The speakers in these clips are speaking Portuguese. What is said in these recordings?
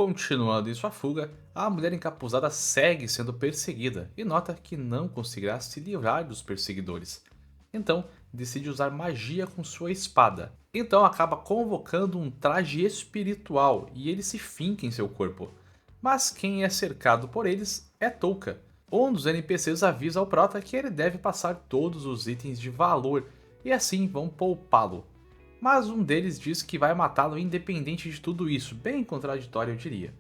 Continuando em sua fuga, a mulher encapuzada segue sendo perseguida e nota que não conseguirá se livrar dos perseguidores. Então, decide usar magia com sua espada. Então acaba convocando um traje espiritual e ele se finca em seu corpo. Mas quem é cercado por eles é Touka. Um dos NPCs avisa ao Prota que ele deve passar todos os itens de valor e assim vão poupá-lo. Mas um deles diz que vai matá-lo independente de tudo isso, bem contraditório eu diria.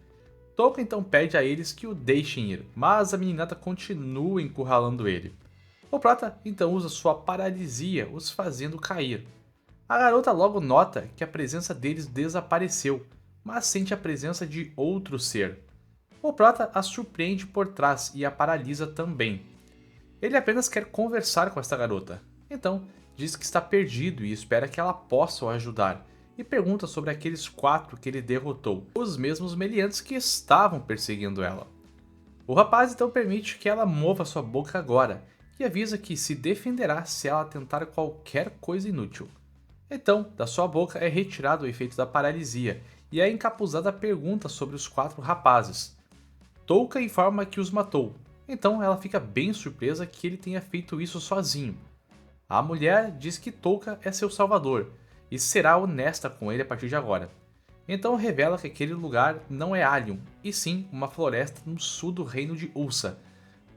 Touka então pede a eles que o deixem ir, mas a meninada continua encurralando ele. O Prota então usa sua paralisia, os fazendo cair. A garota logo nota que a presença deles desapareceu, mas sente a presença de outro ser. O Prota a surpreende por trás e a paralisa também. Ele apenas quer conversar com esta garota, então diz que está perdido e espera que ela possa o ajudar, e pergunta sobre aqueles 4 que ele derrotou, os mesmos meliantes que estavam perseguindo ela. O rapaz então permite que ela mova sua boca agora, e avisa que se defenderá se ela tentar qualquer coisa inútil. Então, da sua boca é retirado o efeito da paralisia, e a encapuzada pergunta sobre os 4 rapazes. Touka informa que os matou, então ela fica bem surpresa que ele tenha feito isso sozinho. A mulher diz que Touka é seu salvador e será honesta com ele a partir de agora. Então revela que aquele lugar não é Alium, e sim uma floresta no sul do reino de Ulsa.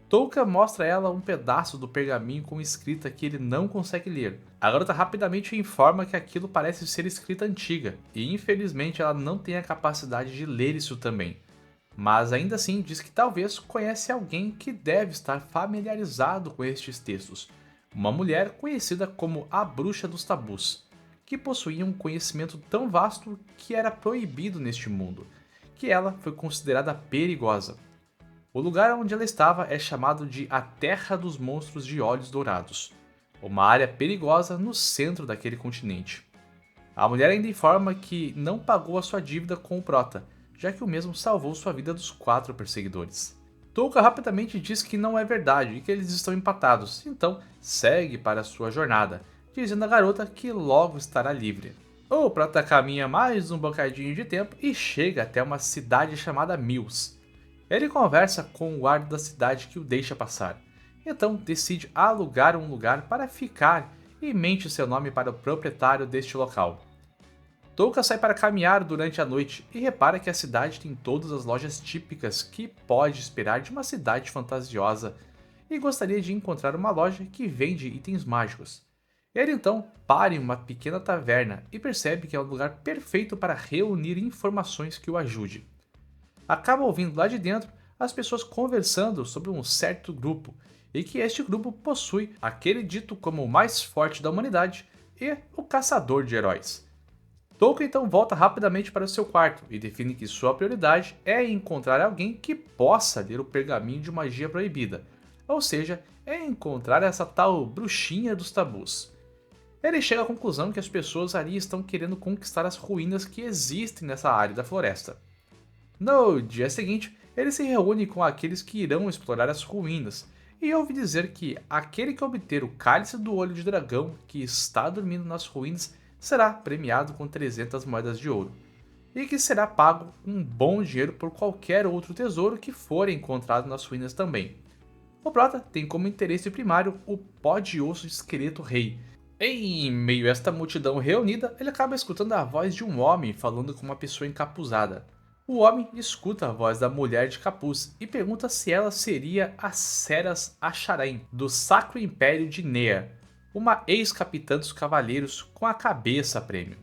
Touka mostra a ela um pedaço do pergaminho com escrita que ele não consegue ler. A garota rapidamente informa que aquilo parece ser escrita antiga, e infelizmente ela não tem a capacidade de ler isso também. Mas ainda assim diz que talvez conhece alguém que deve estar familiarizado com estes textos. Uma mulher conhecida como a Bruxa dos Tabus, que possuía um conhecimento tão vasto que era proibido neste mundo, que ela foi considerada perigosa. O lugar onde ela estava é chamado de a Terra dos Monstros de Olhos Dourados, uma área perigosa no centro daquele continente. A mulher ainda informa que não pagou a sua dívida com o Prota, já que o mesmo salvou sua vida dos 4 perseguidores. Touka rapidamente diz que não é verdade e que eles estão empatados, então segue para sua jornada, dizendo à garota que logo estará livre. O Prota caminha mais um bocadinho de tempo e chega até uma cidade chamada Mills. Ele conversa com o guarda da cidade que o deixa passar, então decide alugar um lugar para ficar e mente seu nome para o proprietário deste local. Touka sai para caminhar durante a noite e repara que a cidade tem todas as lojas típicas que pode esperar de uma cidade fantasiosa e gostaria de encontrar uma loja que vende itens mágicos. Ele então para em uma pequena taverna e percebe que é o lugar perfeito para reunir informações que o ajude. Acaba ouvindo lá de dentro as pessoas conversando sobre um certo grupo e que este grupo possui aquele dito como o mais forte da humanidade e o caçador de heróis. Touka então volta rapidamente para o seu quarto e define que sua prioridade é encontrar alguém que possa ler o pergaminho de magia proibida, ou seja, é encontrar essa tal bruxinha dos tabus. Ele chega à conclusão que as pessoas ali estão querendo conquistar as ruínas que existem nessa área da floresta. No dia seguinte, ele se reúne com aqueles que irão explorar as ruínas e ouve dizer que aquele que obter o cálice do olho de dragão que está dormindo nas ruínas será premiado com 300 moedas de ouro, e que será pago um bom dinheiro por qualquer outro tesouro que for encontrado nas ruínas também. O Prota tem como interesse primário o pó de osso de esqueleto rei. Em meio a esta multidão reunida, ele acaba escutando a voz de um homem falando com uma pessoa encapuzada. O homem escuta a voz da mulher de capuz e pergunta se ela seria a Seras Acharain, do Sacro Império de Nea, uma ex-capitã dos cavaleiros com a cabeça a prêmio.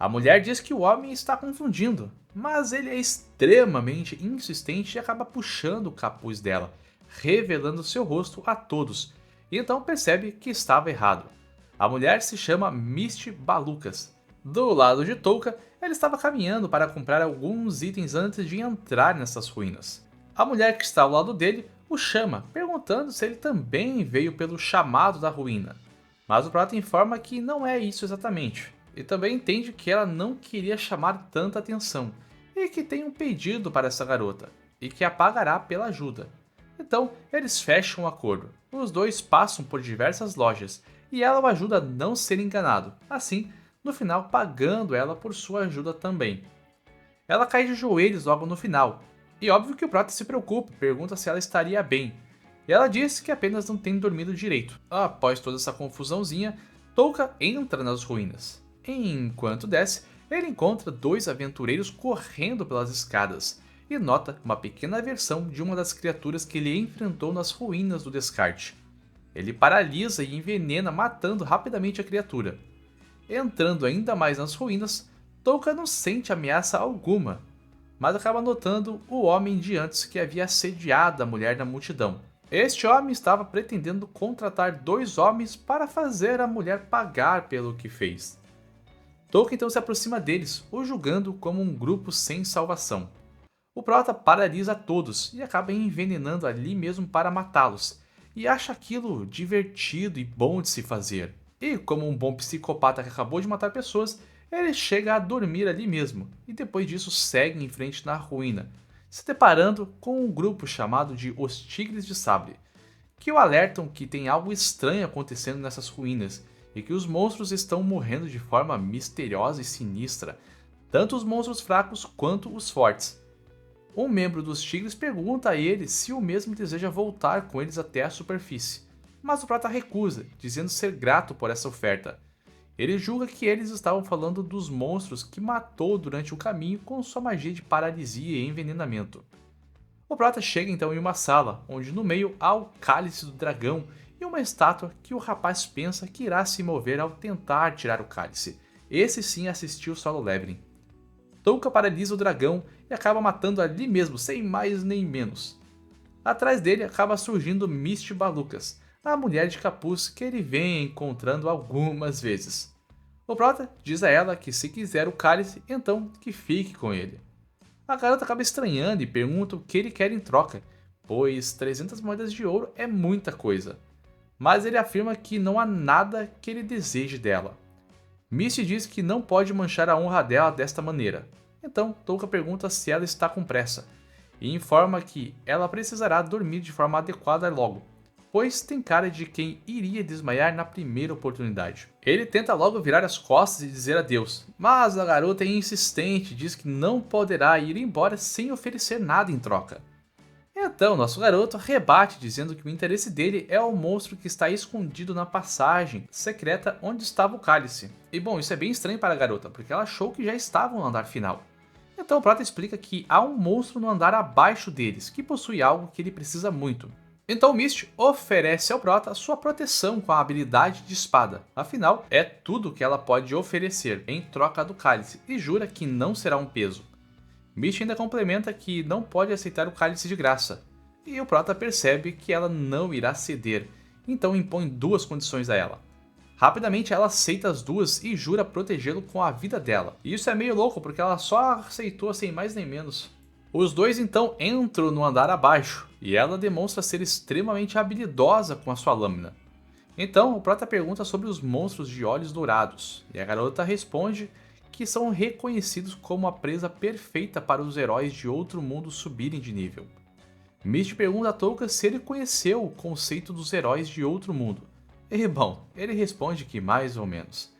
A mulher diz que o homem está confundindo, mas ele é extremamente insistente e acaba puxando o capuz dela, revelando seu rosto a todos, e então percebe que estava errado. A mulher se chama Misty Balucas. Do lado de Touka, ela estava caminhando para comprar alguns itens antes de entrar nessas ruínas. A mulher que está ao lado dele o chama, perguntando se ele também veio pelo chamado da ruína. Mas o Prata informa que não é isso exatamente, e também entende que ela não queria chamar tanta atenção, e que tem um pedido para essa garota, e que a pagará pela ajuda. Então eles fecham um acordo, os dois passam por diversas lojas, e ela o ajuda a não ser enganado, assim, no final pagando ela por sua ajuda também. Ela cai de joelhos logo no final, e óbvio que o Prota se preocupa, pergunta se ela estaria bem. E ela diz que apenas não tem dormido direito. Após toda essa confusãozinha, Touka entra nas ruínas. Enquanto desce, ele encontra dois aventureiros correndo pelas escadas e nota uma pequena versão de uma das criaturas que ele enfrentou nas ruínas do descarte. Ele paralisa e envenena, matando rapidamente a criatura. Entrando ainda mais nas ruínas, Touka não sente ameaça alguma, mas acaba notando o homem de antes que havia assediado a mulher na multidão. Este homem estava pretendendo contratar dois homens para fazer a mulher pagar pelo que fez. Touka então se aproxima deles, o julgando como um grupo sem salvação. O Prota paralisa todos e acaba envenenando ali mesmo para matá-los, e acha aquilo divertido e bom de se fazer. E como um bom psicopata que acabou de matar pessoas, ele chega a dormir ali mesmo, e depois disso segue em frente na ruína, se deparando com um grupo chamado de Os Tigres de Sabre, que o alertam que tem algo estranho acontecendo nessas ruínas, e que os monstros estão morrendo de forma misteriosa e sinistra, tanto os monstros fracos quanto os fortes. Um membro dos Tigres pergunta a ele se o mesmo deseja voltar com eles até a superfície, mas o Prota recusa, dizendo ser grato por essa oferta. Ele julga que eles estavam falando dos monstros que matou durante o caminho com sua magia de paralisia e envenenamento. O Prota chega então em uma sala, onde no meio há o cálice do dragão e uma estátua que o rapaz pensa que irá se mover ao tentar tirar o cálice. Esse sim assistiu Solo Leveling. Touka paralisa o dragão e acaba matando ali mesmo, sem mais nem menos. Atrás dele acaba surgindo Misty Balucas, a mulher de capuz que ele vem encontrando algumas vezes. O Prota diz a ela que se quiser o cálice, então que fique com ele. A garota acaba estranhando e pergunta o que ele quer em troca, pois 300 moedas de ouro é muita coisa. Mas ele afirma que não há nada que ele deseje dela. Misty diz que não pode manchar a honra dela desta maneira. Então Touka pergunta se ela está com pressa, e informa que ela precisará dormir de forma adequada logo, pois tem cara de quem iria desmaiar na primeira oportunidade. Ele tenta logo virar as costas e dizer adeus, mas a garota é insistente e diz que não poderá ir embora sem oferecer nada em troca. Então nosso garoto rebate dizendo que o interesse dele é o monstro que está escondido na passagem secreta onde estava o cálice. E bom, isso é bem estranho para a garota, porque ela achou que já estavam no andar final. Então o Prota explica que há um monstro no andar abaixo deles, que possui algo que ele precisa muito. Então Misty oferece ao Prota sua proteção com a habilidade de espada, afinal é tudo que ela pode oferecer em troca do cálice e jura que não será um peso. Misty ainda complementa que não pode aceitar o cálice de graça, e o Prota percebe que ela não irá ceder, então impõe duas condições a ela. Rapidamente ela aceita as duas e jura protegê-lo com a vida dela, e isso é meio louco porque ela só aceitou sem mais nem menos. Os dois então entram no andar abaixo, e ela demonstra ser extremamente habilidosa com a sua lâmina. Então o Prota pergunta sobre os monstros de olhos dourados, e a garota responde que são reconhecidos como a presa perfeita para os heróis de outro mundo subirem de nível. Misty pergunta a Touka se ele conheceu o conceito dos heróis de outro mundo, e bom, ele responde que mais ou menos.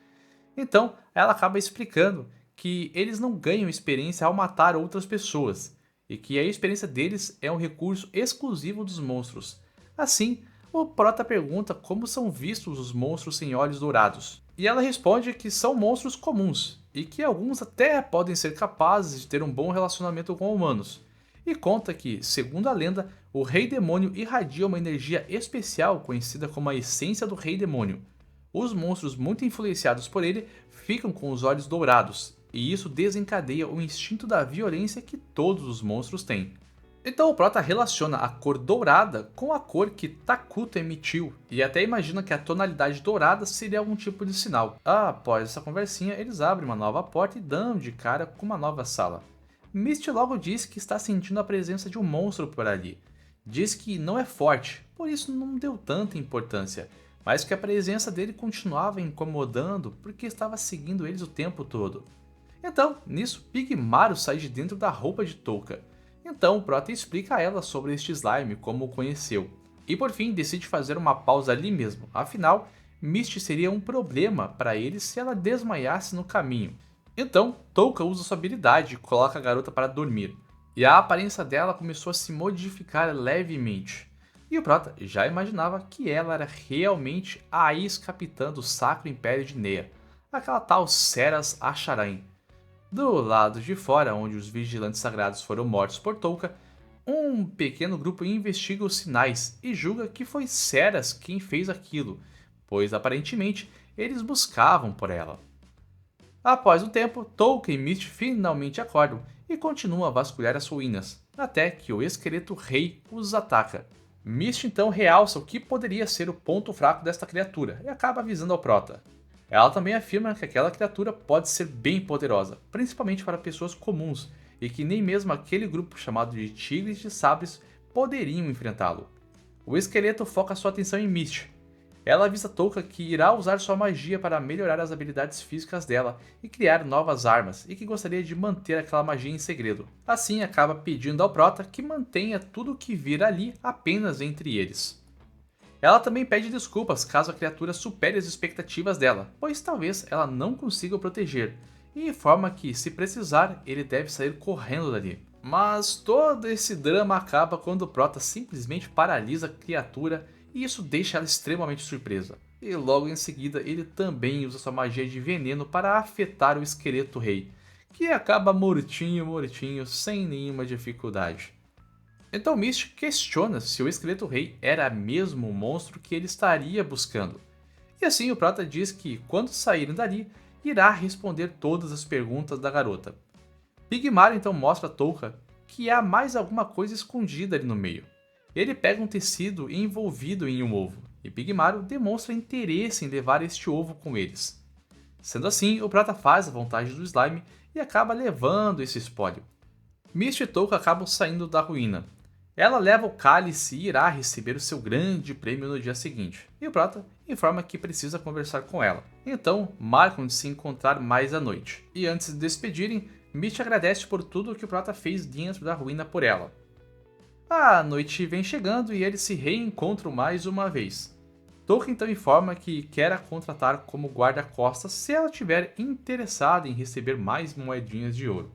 Então ela acaba explicando que eles não ganham experiência ao matar outras pessoas, e que a experiência deles é um recurso exclusivo dos monstros. Assim, o Prota pergunta como são vistos os monstros sem olhos dourados, e ela responde que são monstros comuns, e que alguns até podem ser capazes de ter um bom relacionamento com humanos, e conta que, segundo a lenda, o Rei Demônio irradia uma energia especial conhecida como a Essência do Rei Demônio. Os monstros muito influenciados por ele ficam com os olhos dourados, e isso desencadeia o instinto da violência que todos os monstros têm. Então o Prota relaciona a cor dourada com a cor que Takuto emitiu, e até imagina que a tonalidade dourada seria algum tipo de sinal. Após essa conversinha, eles abrem uma nova porta e dão de cara com uma nova sala. Misty logo diz que está sentindo a presença de um monstro por ali. Diz que não é forte, por isso não deu tanta importância, mas que a presença dele continuava incomodando porque estava seguindo eles o tempo todo. Então, nisso, Pigmaro sai de dentro da roupa de Touka. Então o Prota explica a ela sobre este slime, como o conheceu. E por fim decide fazer uma pausa ali mesmo, afinal, Misty seria um problema para ele se ela desmaiasse no caminho. Então, Touka usa sua habilidade e coloca a garota para dormir, e a aparência dela começou a se modificar levemente. E o Prota já imaginava que ela era realmente a ex-capitã do Sacro Império de Nea, aquela tal Seras Acharain. Do lado de fora, onde os vigilantes sagrados foram mortos por Touka, um pequeno grupo investiga os sinais e julga que foi Seras quem fez aquilo, pois aparentemente eles buscavam por ela. Após um tempo, Touka e Mist finalmente acordam e continuam a vasculhar as ruínas, até que o esqueleto rei os ataca. Mist então realça o que poderia ser o ponto fraco desta criatura e acaba avisando ao Prota. Ela também afirma que aquela criatura pode ser bem poderosa, principalmente para pessoas comuns, e que nem mesmo aquele grupo chamado de Tigres de Sabres poderiam enfrentá-lo. O esqueleto foca sua atenção em Mist. Ela avisa Touka que irá usar sua magia para melhorar as habilidades físicas dela e criar novas armas, e que gostaria de manter aquela magia em segredo. Assim, acaba pedindo ao Prota que mantenha tudo o que vir ali apenas entre eles. Ela também pede desculpas caso a criatura supere as expectativas dela, pois talvez ela não consiga o proteger, e informa que, se precisar, ele deve sair correndo dali. Mas todo esse drama acaba quando o Prota simplesmente paralisa a criatura e isso deixa ela extremamente surpresa. E logo em seguida ele também usa sua magia de veneno para afetar o esqueleto rei, que acaba mortinho sem nenhuma dificuldade. Então Mist questiona se o esqueleto rei era mesmo o monstro que ele estaria buscando. E assim o Prata diz que, quando saírem dali, irá responder todas as perguntas da garota. Pigmar então mostra a Touka que há mais alguma coisa escondida ali no meio. Ele pega um tecido envolvido em um ovo, e Pigmaro demonstra interesse em levar este ovo com eles. Sendo assim, o Prata faz a vontade do Slime e acaba levando esse espólio. Mist e Touka acabam saindo da ruína. Ela leva o cálice e irá receber o seu grande prêmio no dia seguinte, e o Prata informa que precisa conversar com ela. Então, marcam de se encontrar mais à noite. E antes de despedirem, Mist agradece por tudo que o Prata fez dentro da ruína por ela. A noite vem chegando e eles se reencontram mais uma vez. Touka então informa que quer a contratar como guarda-costas se ela estiver interessada em receber mais moedinhas de ouro.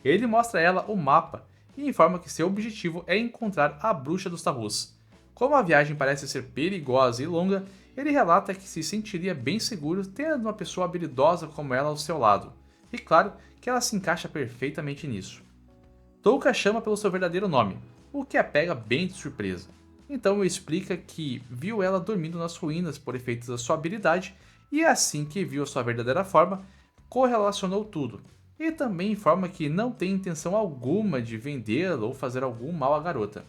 Ele mostra a ela o mapa e informa que seu objetivo é encontrar a Bruxa dos Tabus. Como a viagem parece ser perigosa e longa, ele relata que se sentiria bem seguro tendo uma pessoa habilidosa como ela ao seu lado. E claro que ela se encaixa perfeitamente nisso. Touka chama pelo seu verdadeiro nome, o que a pega bem de surpresa. Então explica que viu ela dormindo nas ruínas por efeitos da sua habilidade e assim que viu a sua verdadeira forma, correlacionou tudo. E também informa que não tem intenção alguma de vendê-la ou fazer algum mal à garota.